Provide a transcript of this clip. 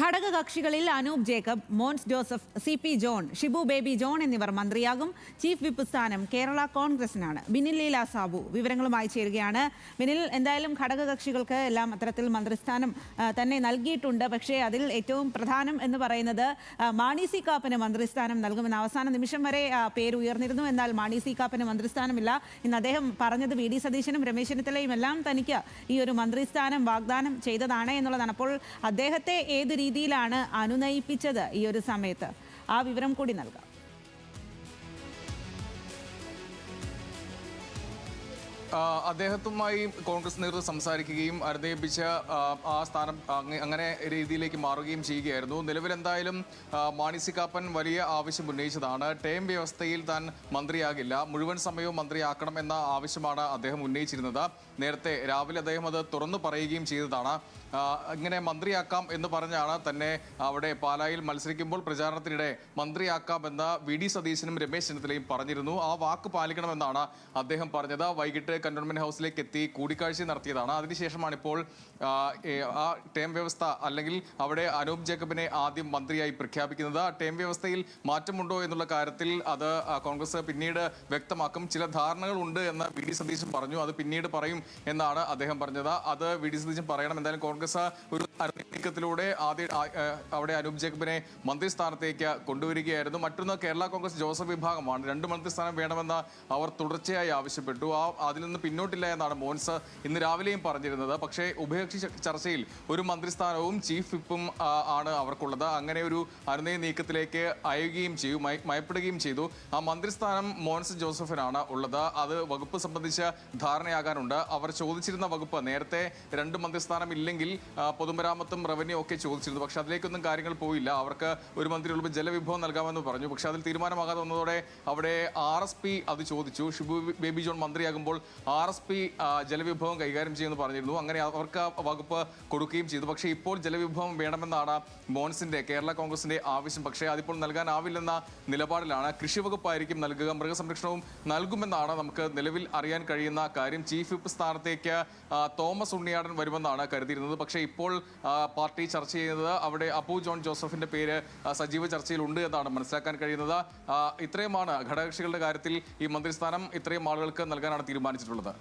ഘടകകക്ഷികളിൽ Anoop Jacob, Mons Joseph, CP John, Shibu Baby John എന്നിവർ മന്ത്രിയാകും. Chief whip സ്ഥാനം കേരള കോൺഗ്രസിനാണ്. ബിനിൽ ലീല സാബു വിവരങ്ങളുമായി ചേരുകയാണ്. ബിനിൽ, എന്തായാലും ഘടകകക്ഷികൾക്ക് എല്ലാം അത്തരത്തിൽ മന്ത്രിസ്ഥാനം തന്നെ നൽകിയിട്ടുണ്ട്. പക്ഷേ അതിൽ ഏറ്റവും പ്രധാനം എന്ന് പറയുന്നത് മാണി സി കാപ്പന് മന്ത്രിസ്ഥാനം നൽകുമെന്ന് അവസാന നിമിഷം വരെ പേര് ഉയർന്നിരുന്നു. എന്നാൽ മാണി സി കാപ്പന് മന്ത്രിസ്ഥാനമില്ല. ഇന്ന് അദ്ദേഹം പറഞ്ഞത് VD സതീശനും രമേശ് ചെന്നിത്തലയും എല്ലാം തനിക്ക് ഈ ഒരു മന്ത്രിസ്ഥാനം വാഗ്ദാനം ചെയ്തതാണ് എന്നുള്ളതാണ്. അപ്പോൾ അദ്ദേഹത്തെ ഏത് രീതിയിലാണ് അനുനയിപ്പിച്ചത് ഈ ഒരു സമയത്ത്? ആ വിവരം കൂടി നൽകാം. അദ്ദേഹത്തുമായി കോൺഗ്രസ് നേതൃത്വം സംസാരിക്കുകയും അനുനയിപ്പിച്ച ആ സ്ഥാനം അങ്ങനെ രീതിയിലേക്ക് മാറുകയും ചെയ്യുകയായിരുന്നു. നിലവിൽ എന്തായാലും മാണി സി കാപ്പൻ വലിയ ആവശ്യം ഉന്നയിച്ചതാണ്. ടേം വ്യവസ്ഥയിൽ താൻ മന്ത്രിയാകില്ല, മുഴുവൻ സമയവും മന്ത്രിയാക്കണം എന്ന ആവശ്യമാണ് അദ്ദേഹം ഉന്നയിച്ചിരുന്നത്. നേരത്തെ രാവിലെ അദ്ദേഹം അത് തുറന്നു പറയുകയും ചെയ്തതാണ്. ഇങ്ങനെ മന്ത്രിയാക്കാം എന്ന് പറഞ്ഞാണ് തന്നെ അവിടെ പാലായിൽ മത്സരിക്കുമ്പോൾ പ്രചാരണത്തിനിടെ മന്ത്രിയാക്കാമെന്ന് VD സതീശനും രമേശ് ചെന്നിത്തലയും പറഞ്ഞിരുന്നു. ആ വാക്ക് പാലിക്കണമെന്നാണ് അദ്ദേഹം പറഞ്ഞത്. വൈകിട്ട് കന്റോൺമെന്റ് ഹൗസിലേക്ക് എത്തി കൂടിക്കാഴ്ച നടത്തിയതാണ്. അതിനുശേഷമാണ് ഇപ്പോൾ ആ ടേം വ്യവസ്ഥ അല്ലെങ്കിൽ അവിടെ അനൂപ് ജേക്കബിനെ ആദ്യം മന്ത്രിയായി പ്രഖ്യാപിക്കുന്നത്. ടേം വ്യവസ്ഥയിൽ മാറ്റമുണ്ടോ എന്നുള്ള കാര്യത്തിൽ അത് കോൺഗ്രസ് പിന്നീട് വ്യക്തമാക്കും. ചില ധാരണകൾ ഉണ്ട് എന്ന് VD സതീശൻ പറഞ്ഞു. അത് പിന്നീട് പറയും എന്നാണ് അദ്ദേഹം പറഞ്ഞത്. അത് VD സതീശൻ പറയണം. എന്തായാലും കോൺഗ്രസ് ഒരു നീക്കത്തിലൂടെ അവിടെ അനൂപ് ജേക്കബിനെ മന്ത്രിസ്ഥാനത്തേക്ക് കൊണ്ടുവരികയായിരുന്നു. മറ്റൊന്ന് കേരള കോൺഗ്രസ് ജോസഫ് വിഭാഗമാണ്. 2 മന്ത്രിസ്ഥാനം വേണമെന്ന് അവർ തുടർച്ചയായി ആവശ്യപ്പെട്ടു. അതിൽ നിന്ന് പിന്നോട്ടില്ല എന്നാണ് മോൻസ് ഇന്ന് രാവിലെയും പറഞ്ഞിരുന്നത്. പക്ഷേ ഉഭയകക്ഷി ചർച്ചയിൽ ഒരു മന്ത്രിസ്ഥാനവും ചീഫ് വിപ്പും ആണ് അവർക്കുള്ളത്. അങ്ങനെ ഒരു അനുനയ നീക്കത്തിലേക്ക് മയപ്പെടുകയും ചെയ്തു. ആ മന്ത്രിസ്ഥാനം മോൻസ് ജോസഫിനാണ് ഉള്ളത്. അത് വകുപ്പ് സംബന്ധിച്ച് ധാരണയാകാനുണ്ട്. അവർ ചോദിച്ചിരുന്ന വകുപ്പ് നേരത്തെ 2 മന്ത്രിസ്ഥാനം ഇല്ലെങ്കിൽ പൊതുമരാമത്തും റവന്യൂ ഒക്കെ ചോദിച്ചിരുന്നു. പക്ഷെ അതിലേക്കൊന്നും കാര്യങ്ങൾ പോയില്ല. അവർക്ക് ഒരു മന്ത്രി ഉള്ളപ്പോൾ ജലവിഭവം നൽകാമെന്ന് പറഞ്ഞു. പക്ഷെ അതിൽ തീരുമാനമാകാതെ വന്നതോടെ അവിടെ RSP അത് ചോദിച്ചു. ഷിബു ബേബി ജോൺ മന്ത്രിയാകുമ്പോൾ RSP ജലവിഭവം കൈകാര്യം ചെയ്യുമെന്ന് പറഞ്ഞിരുന്നു. അങ്ങനെ അവർക്ക് വകുപ്പ് കൊടുക്കുകയും ചെയ്തു. പക്ഷേ ഇപ്പോൾ ജലവിഭവം വേണമെന്നാണ് മോൻസിന്റെ കേരള കോൺഗ്രസിന്റെ ആവശ്യം. പക്ഷേ അതിപ്പോൾ നൽകാനാവില്ലെന്ന നിലപാടിലാണ്. കൃഷി വകുപ്പായിരിക്കും നൽകുക, മൃഗസംരക്ഷണവും നൽകുമെന്നാണ് നമുക്ക് നിലവിൽ അറിയാൻ കഴിയുന്ന കാര്യം. ചീഫ് വിപ്പ് സ്ഥാനത്തേക്ക് തോമസ് ഉണ്ണിയാടൻ വരുമെന്നാണ് കരുതിയിരുന്നത്. പക്ഷേ ഇപ്പോൾ പാർട്ടി ചർച്ച ചെയ്യുന്നത് അവിടെ അപ്പു ജോൺ ജോസഫിന്റെ പേര് സജീവ ചർച്ചയിലുണ്ട് എന്നാണ് മനസ്സിലാക്കാൻ കഴിയുന്നത്. ഇത്രയുമാണ് ഘടകകക്ഷികളുടെ കാര്യത്തിൽ ഈ മന്ത്രിസ്ഥാനം ഇത്രയും ആളുകൾക്ക് നൽകാനാണ് തീരുമാനിച്ചിട്ടുള്ളത്.